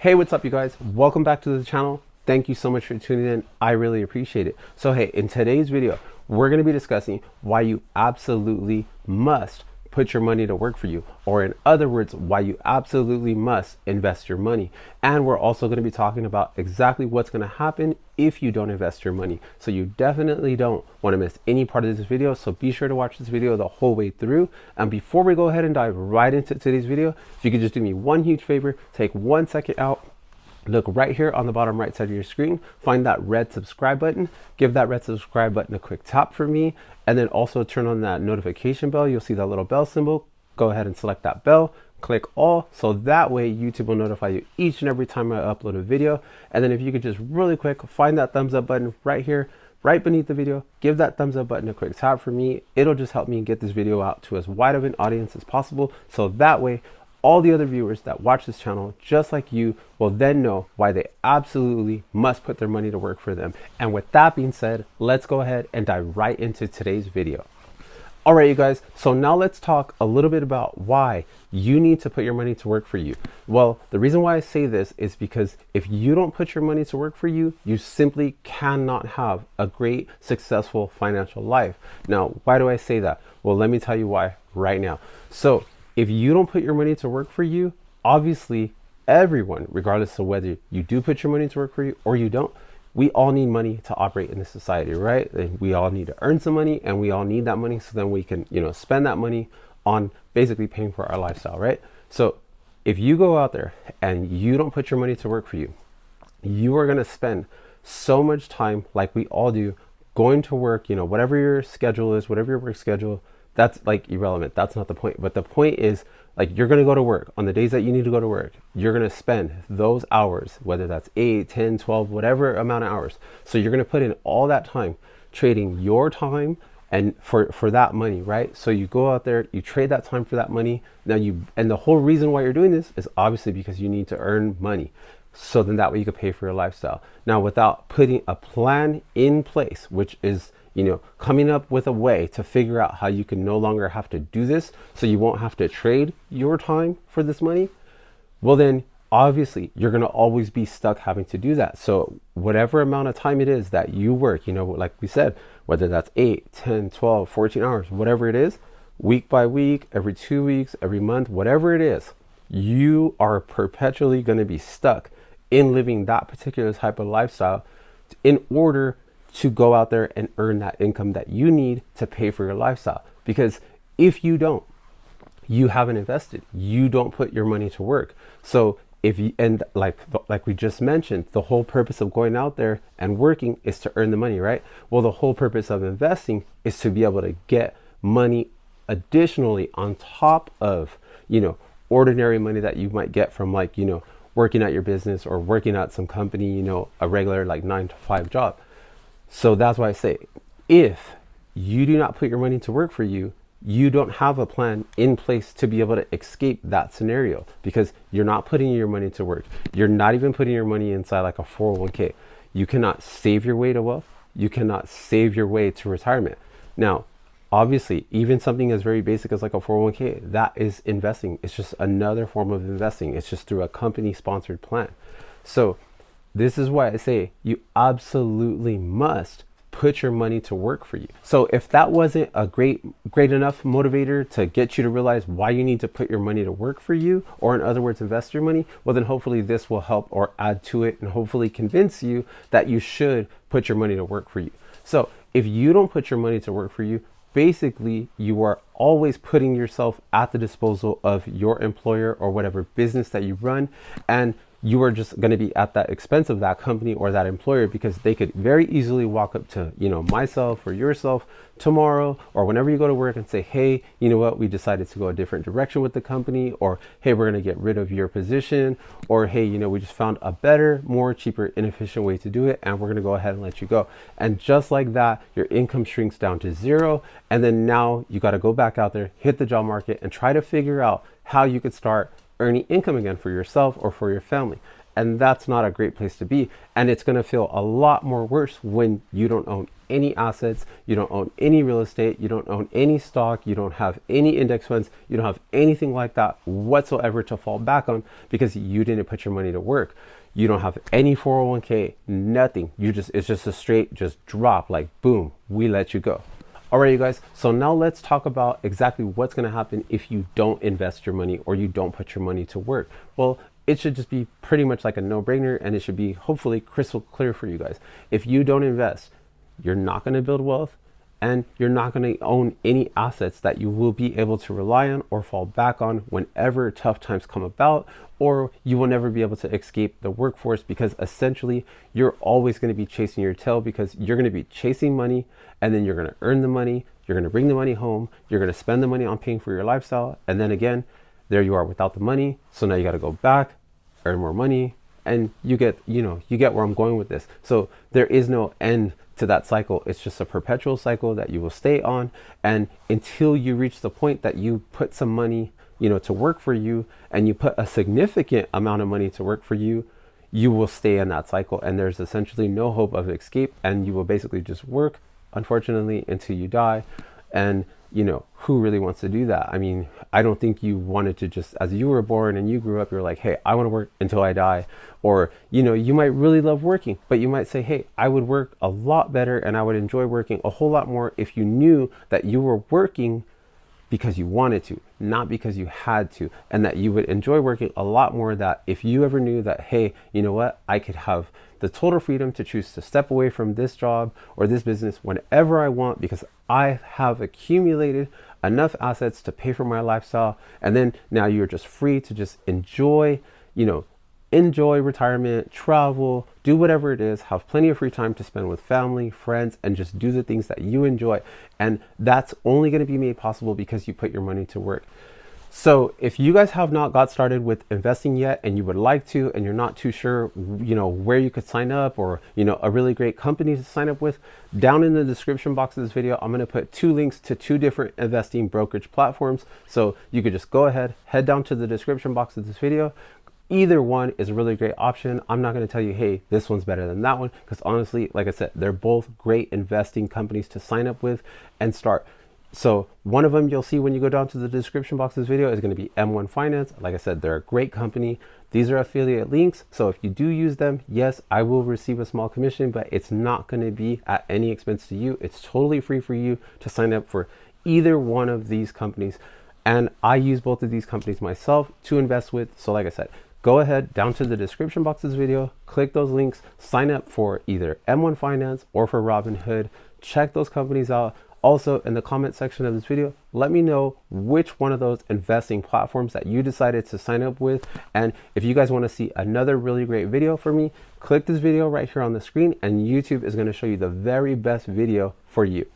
Hey, what's up, you guys? Welcome back to the channel. Thank you so much for tuning in. I really appreciate it. So hey, in today's video, we're going to be discussing why you absolutely must put your money to work for you, or in other words, why you absolutely must invest your money. And we're also going to be talking about exactly what's going to happen if you don't invest your money. So you definitely don't want to miss any part of this video. So be sure to watch this video the whole way through. And before we go ahead and dive right into today's video, if you could just do me one huge favor, take 1 second out. Look right here on the bottom right side of your screen, find that red subscribe button, give that red subscribe button a quick tap for me, and then also turn on that notification bell. You'll see that little bell symbol. Go ahead and select that bell, click all, so that way YouTube will notify you each and every time I upload a video. And then if you could just really quick find that thumbs up button right here, right beneath the video, give that thumbs up button a quick tap for me. It'll just help me get this video out to as wide of an audience as possible, so that way all the other viewers that watch this channel, just like you, will then know why they absolutely must put their money to work for them. And with that being said, let's go ahead and dive right into today's video. All right, you guys, so now let's talk a little bit about why you need to put your money to work for you. Well, the reason why I say this is because if you don't put your money to work for you, you simply cannot have a great, successful financial life. Now, why do I say that? Well, let me tell you why right now. So if you don't put your money to work for you, obviously everyone, regardless of whether you do put your money to work for you or you don't, we all need money to operate in this society, right? And we all need to earn some money, and we all need that money so then we can, spend that money on basically paying for our lifestyle, right? So if you go out there and you don't put your money to work for you, you are going to spend so much time, like we all do, going to work, whatever your schedule is, whatever your work schedule, that's like irrelevant. That's not the point. But the point is, like, you're going to go to work on the days that you need to go to work. You're going to spend those hours, whether that's 8, 10, 12, whatever amount of hours. So you're going to put in all that time trading your time and for that money, right? So you go out there, you trade that time for that money. And the whole reason why you're doing this is obviously because you need to earn money. So then that way you can pay for your lifestyle. Now, without putting a plan in place, which is coming up with a way to figure out how you can no longer have to do this, so you won't have to trade your time for this money, well then obviously you're going to always be stuck having to do that. So whatever amount of time it is that you work, like we said, whether that's 8, 10, 12, 14 hours, whatever it is, week by week, every 2 weeks, every month, whatever it is, you are perpetually going to be stuck in living that particular type of lifestyle in order to go out there and earn that income that you need to pay for your lifestyle. Because if you don't, you haven't invested, you don't put your money to work. So if you, and like we just mentioned, the whole purpose of going out there and working is to earn the money, right? Well, the whole purpose of investing is to be able to get money additionally on top of, ordinary money that you might get from working at your business or working at some company, a regular 9-to-5 job. So that's why I say, if you do not put your money to work for you, you don't have a plan in place to be able to escape that scenario, because you're not putting your money to work. You're not even putting your money inside like a 401k. You cannot save your way to wealth. You cannot save your way to retirement. Now, obviously, even something as very basic as like a 401k, that is investing. It's just another form of investing. It's just through a company sponsored plan. So this is why I say you absolutely must put your money to work for you. So if that wasn't a great enough motivator to get you to realize why you need to put your money to work for you, or in other words, invest your money, well then hopefully this will help or add to it and hopefully convince you that you should put your money to work for you. So if you don't put your money to work for you, basically you are always putting yourself at the disposal of your employer or whatever business that you run, and you are just going to be at that expense of that company or that employer, because they could very easily walk up to, myself or yourself tomorrow or whenever you go to work and say, hey, you know what, we decided to go a different direction with the company, or hey, we're going to get rid of your position, or hey, we just found a better, more cheaper, inefficient way to do it, and we're going to go ahead and let you go. And just like that, your income shrinks down to zero. And then now you got to go back out there, hit the job market, and try to figure out how you could start earning income again for yourself or for your family. and that's not a great place to be. And it's going to feel a lot more worse when you don't own any assets, you don't own any real estate, you don't own any stock, you don't have any index funds, you don't have anything like that whatsoever to fall back on because you didn't put your money to work. You don't have any 401k, nothing. It's just a straight just drop, like boom, we let you go. All right, you guys, so now let's talk about exactly what's going to happen if you don't invest your money or you don't put your money to work. Well, it should just be pretty much like a no-brainer, and it should be hopefully crystal clear for you guys. If you don't invest, you're not going to build wealth, and you're not going to own any assets that you will be able to rely on or fall back on whenever tough times come about, or you will never be able to escape the workforce, because essentially you're always going to be chasing your tail, because you're going to be chasing money, and then you're going to earn the money, you're going to bring the money home, you're going to spend the money on paying for your lifestyle, and then again, there you are without the money. So now you got to go back, earn more money, and you get where I'm going with this. So there is no end to that cycle. It's just a perpetual cycle that you will stay on, and until you reach the point that you put some money to work for you, and you put a significant amount of money to work for you, you will stay in that cycle, and there's essentially no hope of escape, and you will basically just work, unfortunately, until you die. And who really wants to do that? I mean, I don't think you wanted to just, as you were born and you grew up, you're like, hey, I want to work until I die. Or, you might really love working, but you might say, hey, I would work a lot better and I would enjoy working a whole lot more if you knew that you were working because you wanted to, not because you had to, and that you would enjoy working a lot more, that if you ever knew that, hey, you know what, I could have the total freedom to choose to step away from this job or this business whenever I want, because I have accumulated enough assets to pay for my lifestyle. And then now you're just free to just enjoy retirement, travel, do whatever it is, have plenty of free time to spend with family, friends, and just do the things that you enjoy. And that's only going to be made possible because you put your money to work. So if you guys have not got started with investing yet, and you would like to, and you're not too sure, where you could sign up, or, a really great company to sign up with, down in the description box of this video, I'm going to put 2 links to 2 different investing brokerage platforms. So you could just go ahead, head down to the description box of this video. Either one is a really great option. I'm not going to tell you, hey, this one's better than that one, because honestly, like I said, they're both great investing companies to sign up with and start. So one of them you'll see when you go down to the description box of this video is going to be M1 Finance. Like I said, they're a great company. These are affiliate links. So if you do use them, yes, I will receive a small commission, but it's not going to be at any expense to you. It's totally free for you to sign up for either one of these companies. And I use both of these companies myself to invest with. So like I said, go ahead down to the description box of this video, click those links, sign up for either M1 Finance or for Robinhood. Check those companies out. Also, in the comment section of this video, let me know which one of those investing platforms that you decided to sign up with. And if you guys want to see another really great video for me, click this video right here on the screen, and YouTube is going to show you the very best video for you.